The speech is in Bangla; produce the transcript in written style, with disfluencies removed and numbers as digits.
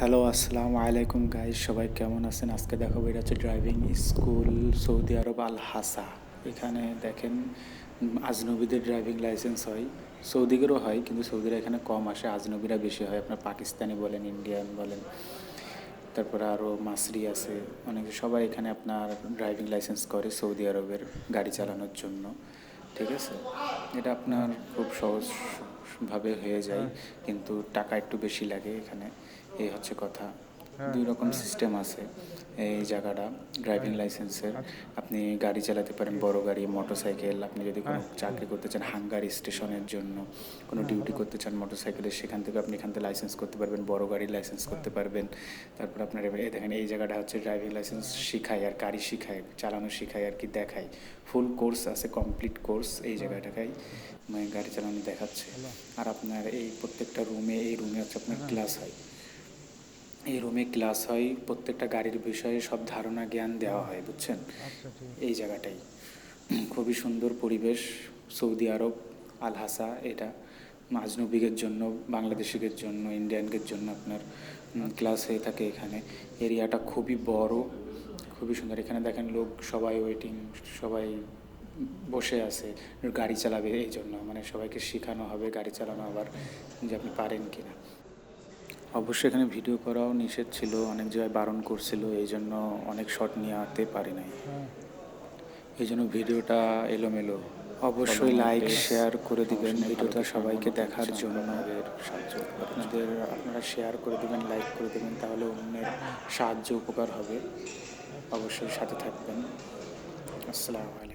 হ্যালো, আসসালামু আলাইকুম গাইস, সবাই কেমন আছেন? আজকে দেখাবো, এটা হচ্ছে ড্রাইভিং স্কুল সৌদি আরব আল হাসা। এখানে দেখেন আজনবীদের ড্রাইভিং লাইসেন্স হয়, সৌদিদেরও হয়, কিন্তু সৌদিরা এখানে কম আসে, আজনবীরা বেশি হয়। আপনার পাকিস্তানি বলেন, ইন্ডিয়ান বলেন, তারপরে আরও মাসরি আছে, অনেকে সবাই এখানে আপনার ড্রাইভিং লাইসেন্স করে সৌদি আরবের গাড়ি চালানোর জন্য। ঠিক আছে, এটা আপনার খুব সহজভাবে হয়ে যায়, কিন্তু টাকা একটু বেশি লাগে এখানে, এই হচ্ছে কথা। দুই রকম সিস্টেম আছে এই জায়গাটা ড্রাইভিং লাইসেন্সের। আপনি গাড়ি চালাতে পারেন, বড় গাড়ি, মোটরসাইকেল। আপনি যদি কোনো চাকরি করতে চান হাঙ্গারি স্টেশনের জন্য, কোনো ডিউটি করতে চান মোটরসাইকেলের, সেখান থেকে আপনি এখান থেকে লাইসেন্স করতে পারবেন, বড় গাড়ির লাইসেন্স করতে পারবেন। তারপর আপনার এবার দেখেন এই জায়গাটা হচ্ছে ড্রাইভিং লাইসেন্স শিখায় আর গাড়ি শিখায়, চালানো শিখায় আর কি, দেখায়। ফুল কোর্স আছে, কমপ্লিট কোর্স এই জায়গাটায় মানে গাড়ি চালানো দেখাচ্ছে। আর আপনার এই প্রত্যেকটা রুমে, এই রুমে হচ্ছে আপনার ক্লাস হয়, এই রুমে ক্লাস হয়, প্রত্যেকটা গাড়ির বিষয়ে সব ধারণা জ্ঞান দেওয়া হয়, বুঝছেন? এই জায়গাটাই খুবই সুন্দর পরিবেশ। সৌদি আরব আল হাসা, এটা আজনবীদের জন্য, বাংলাদেশিদের জন্য, ইন্ডিয়ানদের জন্য আপনার ক্লাস হয়ে থাকে এখানে। এরিয়াটা খুবই বড়, খুবই সুন্দর। এখানে দেখেন লোক সবাই ওয়েটিং, সবাই বসে আছে গাড়ি চালাবে, এই জন্য মানে সবাইকে শেখানো হবে গাড়ি চালানো, আবার যে আপনি পারেন কি না। অবশ্যই এখানে ভিডিও করাও নিষেধ ছিল, অনেক জায়গায় বারণ করছিল, এই জন্য অনেক শট নিয়ে আনতে পারি নাই, এই জন্য ভিডিওটা এলোমেলো। অবশ্যই লাইক শেয়ার করে দিবেন ভিডিওটা সবাইকে দেখার জন্য, আপনারা শেয়ার করে দেবেন, লাইক করে দেবেন, তাহলে অন্যের সাহায্য উপকার হবে। অবশ্যই সাথে থাকবেন। আসসালামু আলাইকুম।